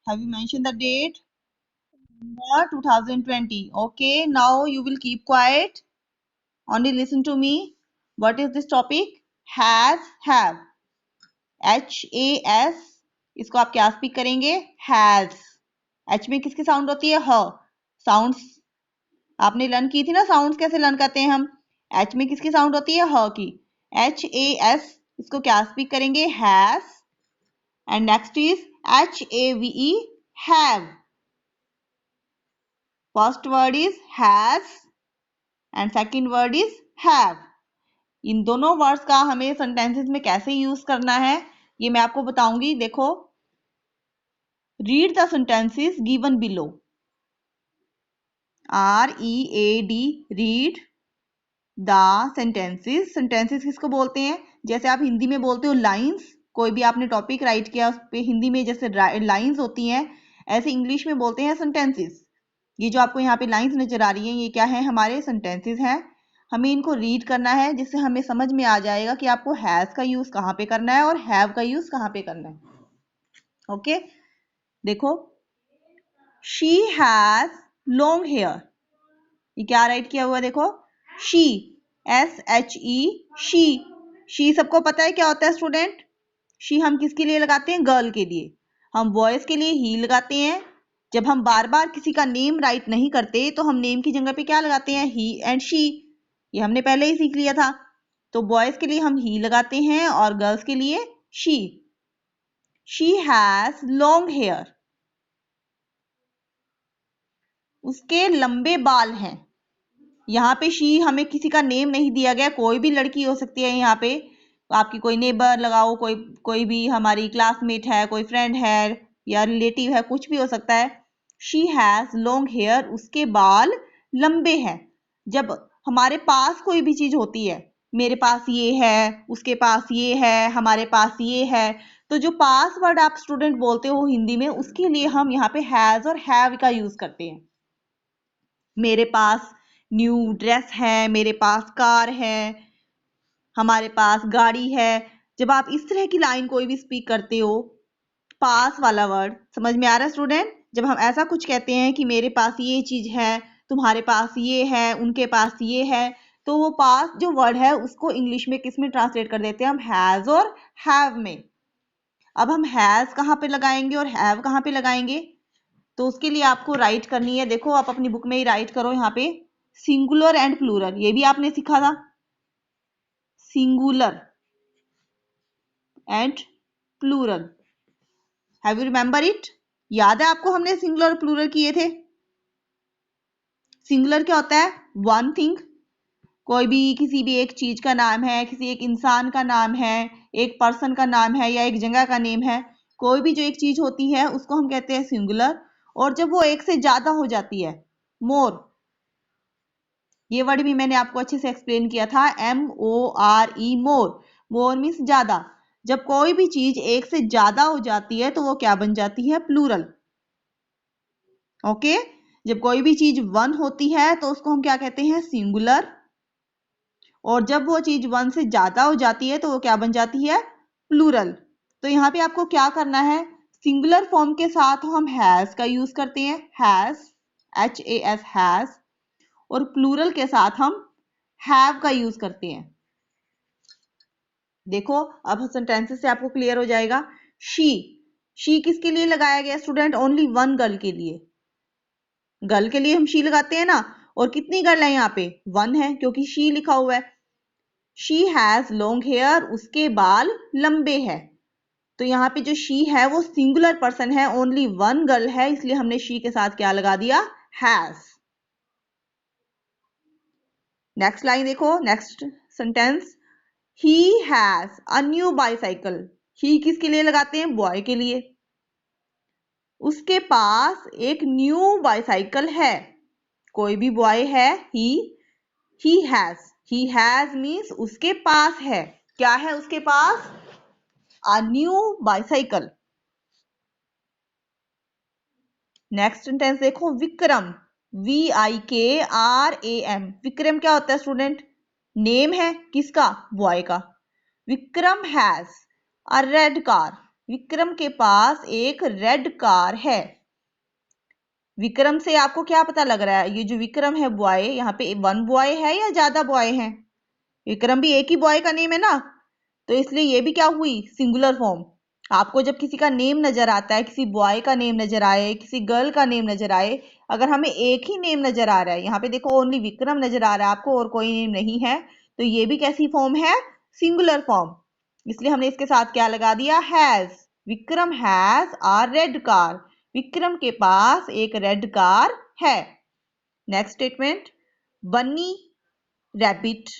Have you mentioned the date? November 2020. Okay, now you will keep quiet. Only listen to me. What is this topic? Has, have. HAS. इसको आप क्या speak करेंगे? Has. H में किसकी sound होती है? ह. साउंड्स आपने लर्न की थी ना, साउंड्स कैसे लर्न करते हैं हम? H में किसकी साउंड होती है? ह की. HAS. इसको क्या स्पीक करेंगे? Has. And next is HAVE. Have. First word is has and second word is have. इन दोनों वर्ड्स का हमें सेंटेंसेस में कैसे यूज करना है ये मैं आपको बताऊंगी. देखो, read the sentences given below. READ, read the sentences. Sentences किसको बोलते हैं? जैसे आप हिंदी में बोलते हो लाइंस. कोई भी आपने टॉपिक राइट किया उस पे हिंदी में जैसे लाइंस होती हैं, ऐसे इंग्लिश में बोलते हैं सेंटेंसेस. ये जो आपको यहाँ पे लाइंस नजर आ रही हैं ये क्या है? हमारे सेंटेंसेस हैं. हमें इनको रीड करना है जिससे हमें समझ में आ जाएगा कि आपको हैज का यूज कहाँ पे करना है और हैव का यूज कहाँ पे करना है. ओके, देखो, शी हैज लॉन्ग हेयर. ये क्या राइट किया हुआ? देखो, शी, SHE, शी. शी सबको पता है क्या होता है स्टूडेंट? शी हम किसके लिए लगाते हैं? गर्ल के लिए. हम बॉयज के लिए ही लगाते हैं. जब हम बार बार किसी का नेम राइट नहीं करते तो हम नेम की जगह पे क्या लगाते हैं? ही एंड शी. ये हमने पहले ही सीख लिया था. तो बॉयज के लिए हम ही लगाते हैं और गर्ल्स के लिए she. She has long hair. उसके लंबे बाल हैं. यहाँ पे शी हमें किसी का नेम नहीं दिया गया, कोई भी लड़की हो सकती है. यहाँ पे आपकी कोई नेबर लगाओ, कोई भी हमारी क्लासमेट है, कोई फ्रेंड है या रिलेटिव है, कुछ भी हो सकता है. She has long hair. उसके बाल लंबे हैं. जब हमारे पास कोई भी चीज होती है, मेरे पास ये है, उसके पास ये है, हमारे पास ये है, तो जो पास वर्ड आप स्टूडेंट बोलते हो हिंदी में, उसके लिए हम यहाँ पे हैज और हैव का यूज करते हैं. मेरे पास न्यू ड्रेस है, मेरे पास कार है, हमारे पास गाड़ी है. जब आप इस तरह की लाइन कोई भी स्पीक करते हो, पास वाला वर्ड समझ में आ रहा है स्टूडेंट? जब हम ऐसा कुछ कहते हैं कि मेरे पास ये चीज है, तुम्हारे पास ये है, उनके पास ये है, तो वो पास जो वर्ड है उसको इंग्लिश में किस में ट्रांसलेट कर देते हैं? हम हैज और हैव में. अब हम हैज कहाँ पे लगाएंगे और हैव कहाँ पे लगाएंगे? तो उसके लिए आपको राइट करनी है. देखो, आप अपनी बुक में ही राइट करो. यहाँ पे सिंगुलर एंड प्लूरल, ये भी आपने सीखा था. Singular and plural, have you remember it? याद है आपको हमने सिंगुलर और प्लूरल किए थे? सिंगुलर क्या होता है? One thing. कोई भी किसी भी एक चीज का नाम है, किसी एक इंसान का नाम है, एक पर्सन का नाम है या एक जगह का नेम है. कोई भी जो एक चीज होती है उसको हम कहते हैं सिंगुलर. और जब वो एक से ज्यादा हो जाती है, मोर, ये वर्ड भी मैंने आपको अच्छे से एक्सप्लेन किया था. MORE, मोर. मोर मीन्स ज्यादा. जब कोई भी चीज एक से ज्यादा हो जाती है तो वो क्या बन जाती है? प्लूरल. ओके, जब कोई भी चीज वन होती है तो उसको हम क्या कहते हैं? सिंगुलर. और जब वो चीज वन से ज्यादा हो जाती है तो वो क्या बन जाती है? प्लूरल. तो यहाँ पे आपको क्या करना है? सिंगुलर फॉर्म के साथ हम हैज का यूज करते हैं, हैज, HAS, हैज. और प्लूरल के साथ हम हैव का यूज करते हैं. देखो, अब सेंटेंसेस से आपको क्लियर हो जाएगा. शी, शी किसके लिए लगाया गया स्टूडेंट? ओनली वन गर्ल के लिए. गर्ल के लिए हम शी लगाते हैं ना. और कितनी गर्ल है यहाँ पे? वन है, क्योंकि शी लिखा हुआ है. She has long hair. उसके बाल लंबे हैं. तो यहाँ पे जो शी है वो सिंगुलर पर्सन है, ओनली वन गर्ल है, इसलिए हमने शी के साथ क्या लगा दिया? हैज. नेक्स्ट लाइन देखो, next sentence. He has a new bicycle. He किसके लिए लगाते हैं? बॉय के लिए. उसके पास एक न्यू बाईसाइकिल है. कोई भी बॉय है, he has. He has means उसके पास है. क्या है उसके पास? A new bicycle. Next sentence देखो, विक्रम, VIKRAM. विक्रम क्या होता है स्टूडेंट? नेम है किसका? बॉय का. Vikram has a red car. Vikram के पास एक रेड कार है। विक्रम से आपको क्या पता लग रहा है? ये जो विक्रम है बॉय, यहाँ पे वन बॉय है या ज्यादा बॉय है? विक्रम भी एक ही बॉय का नेम है ना, तो इसलिए ये भी क्या हुई? Singular form. आपको जब किसी का नेम नजर आता है, किसी बॉय का नेम नजर आए, किसी गर्ल का नेम नजर आए, अगर हमें एक ही नेम नजर आ रहा है, यहाँ पे देखो ओनली विक्रम नजर आ रहा है आपको और कोई नेम नहीं है, तो ये भी कैसी फॉर्म है? Singular form. इसलिए हमने इसके साथ क्या लगा दिया? Has. Vikram has a red car. Vikram के पास एक रेड कार है। Next statement, bunny rabbit.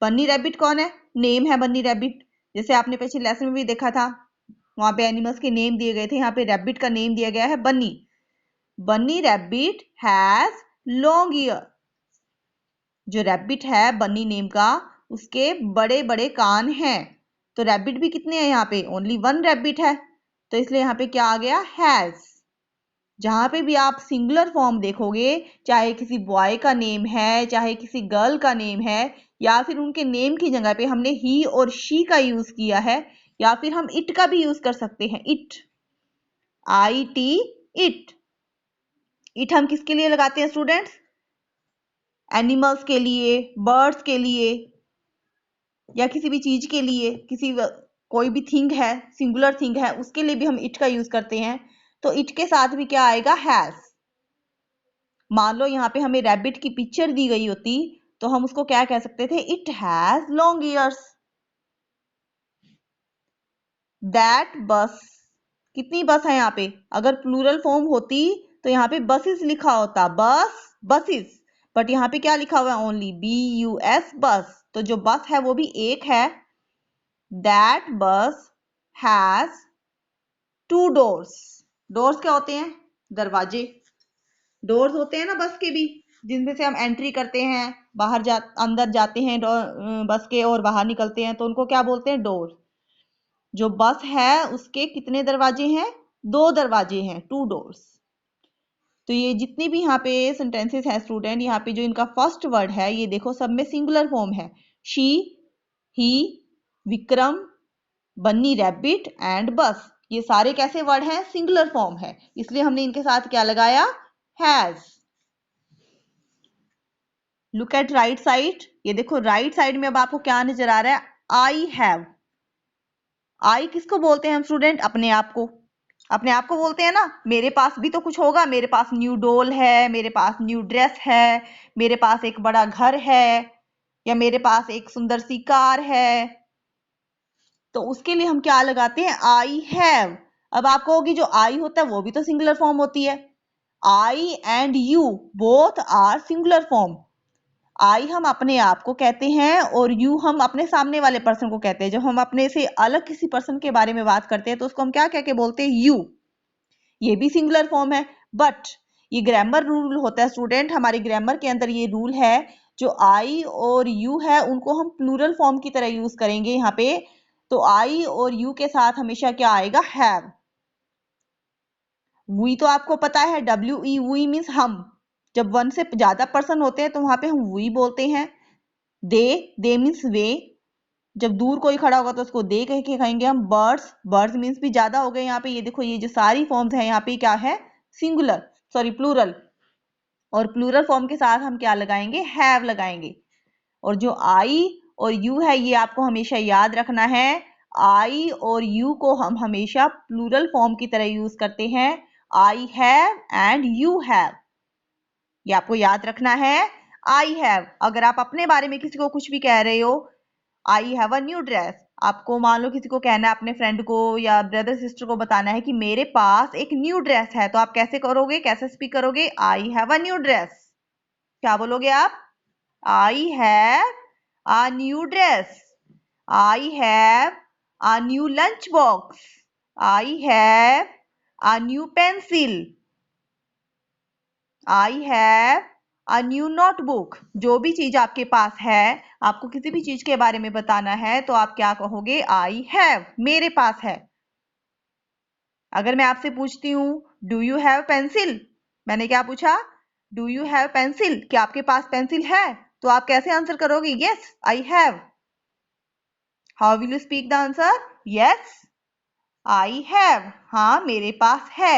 Bunny rabbit कौन है? नेम है बन्नी रैबिट। जैसे आपने पिछले लेसन में भी देखा था, वहां पे एनिमल्स के नेम दिए गए थे, यहाँ पे रैबिट का नेम दिया गया है बन्नी। बन्नी रैबिट हैज लॉन्ग ईयर। जो रैबिट है बन्नी नेम का, उसके बड़े बड़े कान हैं। तो रैबिट भी कितने हैं? यहाँ पे ओनली वन रैबिट है, तो इसलिए यहाँ पे क्या आ गया? हैज। जहां पे भी आप सिंगुलर फॉर्म देखोगे, चाहे किसी बॉय का नेम है, चाहे किसी गर्ल का नेम है, या फिर उनके नेम की जगह पे हमने ही और शी का यूज किया है, या फिर हम इट का भी यूज कर सकते हैं। It, IT, it. इट हम किसके लिए लगाते हैं स्टूडेंट्स? एनिमल्स के लिए, बर्ड्स के लिए, या किसी भी चीज के लिए, कोई भी थिंग है, सिंगुलर थिंग है, उसके लिए भी हम इट का यूज करते हैं। तो इट के साथ भी क्या आएगा? हैज। मान लो यहाँ पे हमें रैबिट की पिक्चर दी गई होती, तो हम उसको क्या कह सकते थे? It has long years. That बस। कितनी बस है यहाँ पे? अगर प्लूरल फॉर्म होती तो यहाँ पे बसेस लिखा होता, बस, बसेस। बट यहाँ पे क्या लिखा हुआ है? ओनली BUS, बस। तो जो बस है वो भी एक है। दैट बस हैज 2 डोर्स। डोर्स क्या होते हैं? दरवाजे। डोर्स होते हैं ना बस के भी, जिनमें से हम एंट्री करते हैं, अंदर जाते हैं बस के और बाहर निकलते हैं, तो उनको क्या बोलते हैं? डोर। जो बस है उसके कितने दरवाजे हैं? 2 दरवाजे हैं, 2 डोर्स। तो ये जितनी भी यहाँ पे सेंटेंसेस हैं स्टूडेंट, यहाँ पे जो इनका फर्स्ट वर्ड है, ये देखो सब में सिंगुलर फॉर्म है। She, he, Vikram, Banni rabbit and बस। ये सारे कैसे वर्ड हैं? सिंगुलर फॉर्म है, इसलिए हमने इनके साथ क्या लगाया? Has. Look at right side. ये देखो राइट साइड में अब आपको क्या नजर आ रहा है? आई हैव। आई किसको बोलते हैं हम स्टूडेंट? अपने आप को। अपने आप को बोलते हैं ना। मेरे पास भी तो कुछ होगा, मेरे पास न्यू डॉल है, मेरे पास न्यू ड्रेस है, मेरे पास एक बड़ा घर है, या मेरे पास एक सुंदर सी कार है, तो उसके लिए हम क्या लगाते हैं? I have. अब आप कहोगे जो आई होता है वो भी तो सिंगुलर फॉर्म होती है। I and you both are singular form. I हम अपने आप को कहते हैं और यू हम अपने सामने वाले पर्सन को कहते हैं। जब हम अपने से अलग किसी पर्सन के बारे में बात करते हैं तो उसको हम क्या कह के बोलते हैं? यू। ये भी सिंगुलर फॉर्म है। बट ये ग्रामर रूल होता है स्टूडेंट, हमारे ग्रामर के अंदर ये रूल है, जो आई और यू है उनको हम प्लूरल फॉर्म की तरह यूज करेंगे यहाँ पे। तो आई और यू के साथ हमेशा क्या आएगा? हैव। वी तो आपको पता है, WE, वी मीन्स हम। जब वन से ज्यादा पर्सन होते हैं तो वहां पे हम वी बोलते हैं। दे मीन्स वे। जब दूर कोई खड़ा होगा तो उसको दे कह के कहेंगे हम। बर्ड्स, बर्ड्स मीन्स भी ज्यादा हो गए यहाँ पे। ये देखो ये जो सारी फॉर्म्स है यहाँ पे क्या है? Singular, sorry plural. और प्लूरल फॉर्म के साथ हम क्या लगाएंगे? हैव लगाएंगे। और जो आई और यू है ये आपको हमेशा याद रखना है। आई और यू को हम हमेशा प्लूरल फॉर्म की तरह यूज करते हैं। I have and you have, ये आपको याद रखना है। आई हैव, अगर आप अपने बारे में किसी को कुछ भी कह रहे हो, I have a new dress. आपको मान लो किसी को कहना है, अपने फ्रेंड को या ब्रदर सिस्टर को बताना है कि मेरे पास एक न्यू ड्रेस है, तो आप कैसे करोगे? कैसे स्पीक करोगे? I have a new dress. क्या बोलोगे आप? I have a new dress. I have a new lunch box. I have a new pencil. I have a new notebook. जो भी चीज आपके पास है, आपको किसी भी चीज के बारे में बताना है तो आप क्या कहोगे? आई हैव, मेरे पास है। अगर मैं आपसे पूछती हूँ डू यू हैव पेंसिल, मैंने क्या पूछा? डू यू हैव पेंसिल, क्या आपके पास पेंसिल है? तो आप कैसे आंसर करोगे? Yes I have. How will you speak the answer? Yes I have, हाँ मेरे पास है।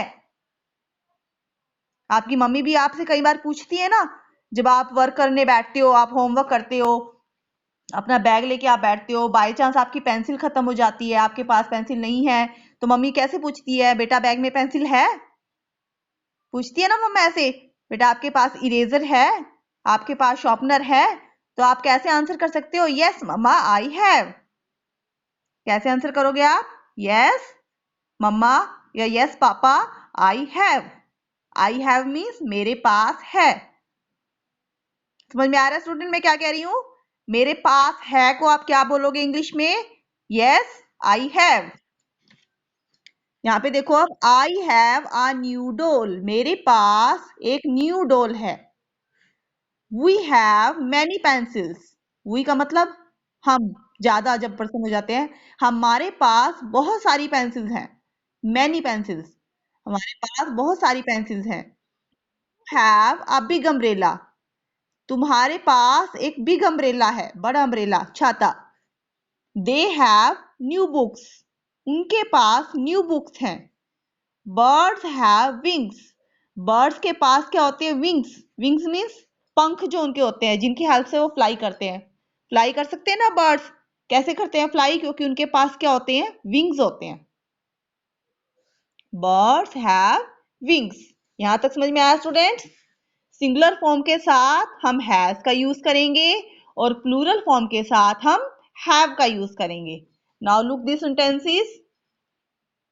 आपकी मम्मी भी आपसे कई बार पूछती है ना, जब आप वर्क करने बैठते हो, आप होमवर्क करते हो, अपना बैग लेके आप बैठते हो, बाय चांस आपकी पेंसिल खत्म हो जाती है, आपके पास पेंसिल नहीं है, तो मम्मी कैसे पूछती है, बेटा बैग में पेंसिल है? पूछती है ना मम्मा ऐसे, बेटा आपके पास इरेजर है, आपके पास शॉर्पनर है? तो आप कैसे आंसर कर सकते हो? Yes mamma I have. कैसे आंसर करोगे आप? यस मम्मा या yes papa I have. I have means मेरे पास है। समझ में आ रहा है स्टूडेंट मैं क्या कह रही हूँ? मेरे पास है को आप क्या बोलोगे इंग्लिश में? Yes I have. यहाँ पे देखो अब, आई हैव अ न्यू डोल, मेरे पास एक न्यू डोल है। We have many pencils, we का मतलब हम, ज्यादा जब पर्सन हो जाते हैं, हमारे पास बहुत सारी पेंसिल्स हैं। मैनी पेंसिल्स, हमारे पास बहुत सारी पेंसिल्स हैं। हैव अ बिग अम्ब्रेला, तुम्हारे पास एक बिग अम्ब्रेला है, बड़ा अम्ब्रेला, छाता। दे हैव न्यू बुक्स, उनके पास न्यू बुक्स हैं। बर्ड्स हैव विंग्स, बर्ड्स के पास क्या होते हैं? विंग्स। विंग्स मीन्स पंख जो उनके होते हैं, जिनकी हेल्प से वो फ्लाई करते हैं। फ्लाई कर सकते हैं ना बर्ड्स? कैसे करते हैं फ्लाई? क्योंकि उनके पास क्या होते हैं? विंग्स होते हैं। Birds have wings. यहां तक समझ में आया स्टूडेंट्स? सिंगुलर फॉर्म के साथ हम हैज का यूज करेंगे और प्लूरल फॉर्म के साथ हम हैव का यूज करेंगे। Now look this sentences.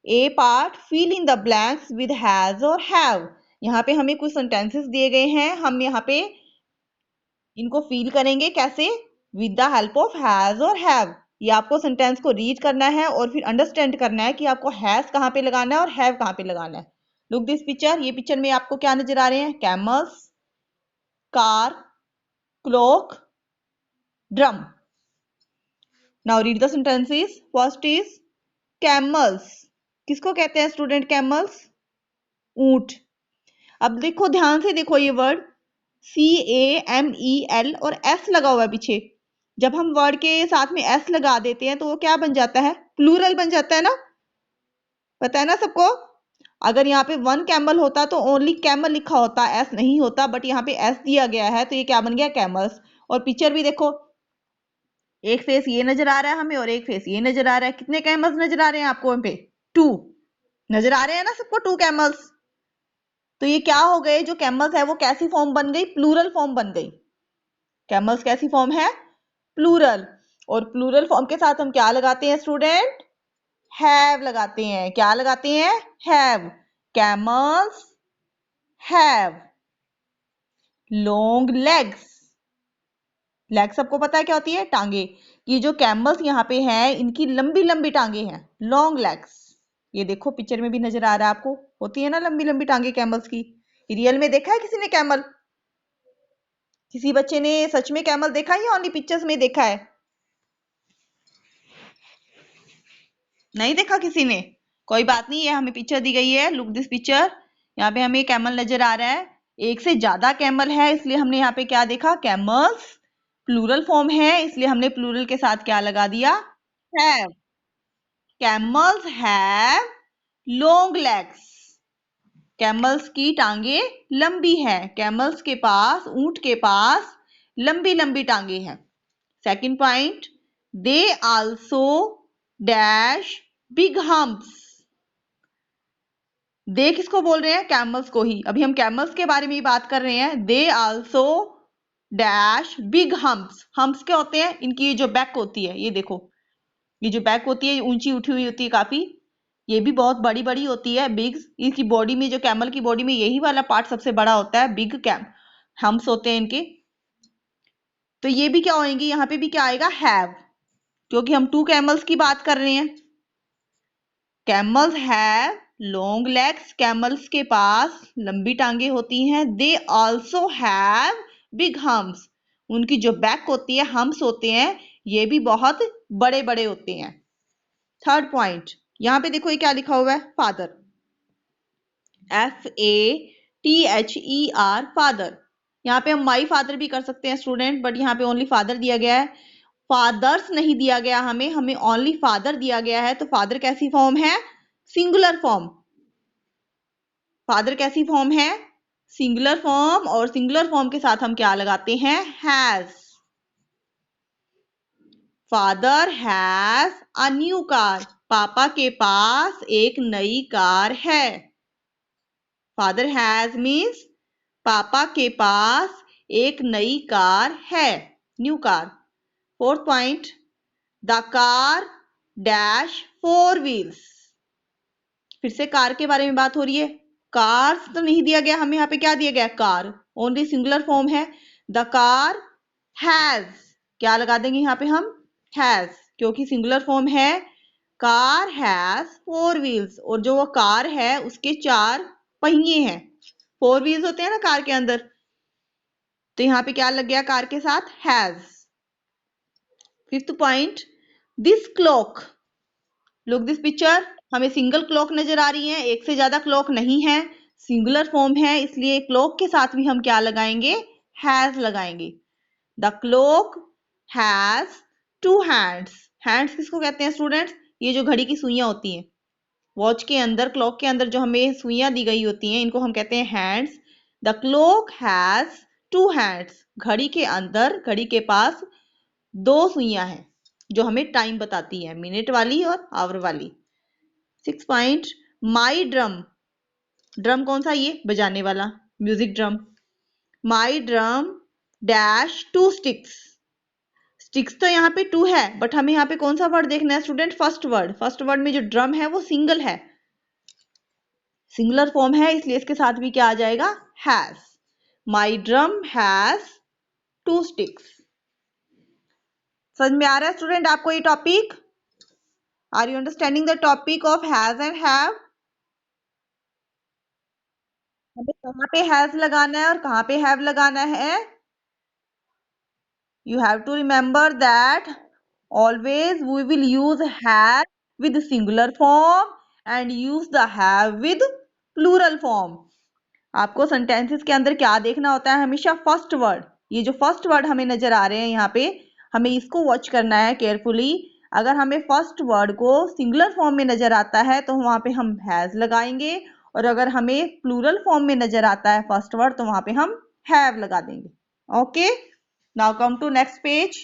A part, fill in the blanks with has और हैव। यहाँ पे हमें कुछ सेंटेंसेस दिए गए हैं, हम यहाँ पे इनको फील करेंगे कैसे? With the help of has और हैव। ये आपको सेंटेंस को रीड करना है और फिर अंडरस्टैंड करना है कि आपको हैज कहाँ पे लगाना है और हैव कहाँ पे लगाना है। लुक दिस पिक्चर, ये पिक्चर में आपको क्या नजर आ रहे हैं? Camels, car, clock, drum. Now read the sentences. First is camels. किसको कहते हैं स्टूडेंट कैमल्स? ऊंट। अब देखो ध्यान से देखो, ये वर्ड CAMEL और S लगा हुआ है पीछे। जब हम वर्ड के साथ में S लगा देते हैं तो वो क्या बन जाता है? प्लूरल बन जाता है ना? पता है ना सबको? अगर यहाँ पे वन कैमल होता तो ओनली कैमल लिखा होता, S नहीं होता, बट यहाँ पे S दिया गया है तो ये क्या बन गया? कैमल्स। और पिक्चर भी देखो, एक फेस ये नजर आ रहा है हमें और एक फेस ये नजर आ रहा है। कितने कैमल्स नजर आ रहे हैं आपको यहाँ पे? 2 नजर आ रहे हैं ना सबको, 2 कैमल्स। तो ये क्या हो गए? जो कैमल्स है वो कैसी फॉर्म बन गई? प्लूरल फॉर्म बन गई। कैमल्स कैसी फॉर्म है? प्लूरल। और प्लूरल फॉर्म के साथ हम क्या लगाते हैं स्टूडेंट? हैव लगाते हैं। क्या लगाते हैं? Have. Camels have long legs. Leg सबको पता है क्या होती है? टांगे। ये जो कैमल्स यहाँ पे हैं, इनकी लंबी लंबी टांगे हैं, लॉन्ग लेग्स। ये देखो पिक्चर में भी नजर आ रहा है आपको, होती है ना लंबी लंबी टांगे कैमल्स की। रियल में देखा है किसी ने कैमल? किसी बच्चे ने सच में कैमल देखा है या ओनली पिक्चर्स में देखा है? नहीं देखा किसी ने? कोई बात नहीं है, हमें पिक्चर दी गई है। Look this picture. यहाँ पे हमें कैमल नजर आ रहा है, एक से ज्यादा कैमल है, इसलिए हमने यहाँ पे क्या देखा? कैमल्स। प्लूरल फॉर्म है इसलिए हमने प्लूरल के साथ क्या लगा दिया? Have. Camels have long legs. Camels की टांगे लंबी है। कैमल्स के पास, ऊंट के पास लंबी लंबी टांगे हैं। Second point, they also dash big humps. They किसको बोल रहे हैं? कैमल्स को ही। अभी हम कैमल्स के बारे में ही बात कर रहे हैं। दे also dash big humps. Humps क्या होते हैं? इनकी ये जो बैक होती है, ये देखो, ये जो बैक होती है ऊंची उठी हुई होती है काफी, ये भी बहुत बड़ी बड़ी होती है। बिग, इसकी बॉडी में, जो कैमल की बॉडी में यही वाला पार्ट सबसे बड़ा होता है, बिग कैम हम्प्स होते हैं इनके। तो ये भी क्या होंगी? यहाँ पे भी क्या आएगा? हैव, क्योंकि हम 2 कैमल्स की बात कर रहे हैं। Camels have long legs, camels के पास लंबी टांगे होती हैं। They also have big humps, उनकी जो बैक होती है, हम्प्स होते हैं, ये भी बहुत बड़े बड़े होते हैं। थर्ड पॉइंट, यहाँ पे देखो ये क्या लिखा हुआ है? फादर। FATHER, father. यहाँ पे हम माई फादर भी कर सकते हैं स्टूडेंट, बट यहाँ पे ओनली फादर दिया गया है, फादर्स नहीं दिया गया हमें, हमें ओनली फादर दिया गया है। तो फादर कैसी फॉर्म है? Singular form. फादर कैसी फॉर्म है? सिंगुलर फॉर्म, और सिंगुलर फॉर्म के साथ हम क्या लगाते हैं? Has. Father has a new car. पापा के पास एक नई कार है। फादर हैज मीन्स पापा के पास एक नई कार है, new car. Fourth point, the car dash 4 wheels. फिर से कार के बारे में बात हो रही है। कार्स तो नहीं दिया गया हमें, यहाँ पे क्या दिया गया? कार। ओनली सिंगुलर फॉर्म है। द कार हैज, क्या लगा देंगे यहाँ पे हम? हैज, क्योंकि सिंगुलर फॉर्म है। कार हैज 4 व्हील्स, और जो वो कार है उसके 4 पहिए हैं। 4 व्हील्स होते हैं ना कार के अंदर, तो यहाँ पे क्या लग गया कार के साथ? Has. Fifth point, this clock, look this picture. हमें सिंगल क्लॉक नजर आ रही है, एक से ज्यादा क्लॉक नहीं है, सिंगुलर फॉर्म है, इसलिए क्लॉक के साथ भी हम क्या लगाएंगे? हैज लगाएंगे। The clock has 2 hands. Hands किसको कहते हैं स्टूडेंट्स? ये जो घड़ी की सुइयां होती हैं, वॉच के अंदर, क्लॉक के अंदर जो हमें सुइयां दी गई होती हैं, इनको हम कहते हैं hands. The clock has 2 hands. घड़ी के अंदर, घड़ी के पास 2 सुइयां हैं जो हमें टाइम बताती है, मिनट वाली और आवर वाली। 6 पॉइंट, माई ड्रम। ड्रम कौन सा? ये बजाने वाला, म्यूजिक ड्रम। माई ड्रम डैश 2 स्टिक्स। स्टिक्स तो यहाँ पे 2 है, बट हमें यहाँ पे कौन सा वर्ड देखना है student? First word. First word में जो ड्रम है वो सिंगल है, सिंगुलर फॉर्म है, इसलिए इसके साथ भी क्या आ जाएगा? Has. My drum has 2 sticks. समझ में आ रहा है स्टूडेंट आपको ये topic? Are you understanding the topic of has and have? हमें कहाँ पे हैज लगाना है और कहाँ पे हैव लगाना है? You have to remember that always we will use have with singular form and use the have with plural form. आपको सेंटेंसेस के अंदर क्या देखना होता है? हमेशा फर्स्ट वर्ड। ये जो फर्स्ट वर्ड हमें नजर आ रहे हैं यहाँ पे, हमें इसको वॉच करना है केयरफुली। अगर हमें फर्स्ट वर्ड को सिंगुलर फॉर्म में नजर आता है तो वहां पे हम हैज लगाएंगे, और अगर हमें प्लूरल फॉर्म में नजर आता है फर्स्ट वर्ड तो वहां पे हम हैव लगा देंगे। Okay, now come to next page.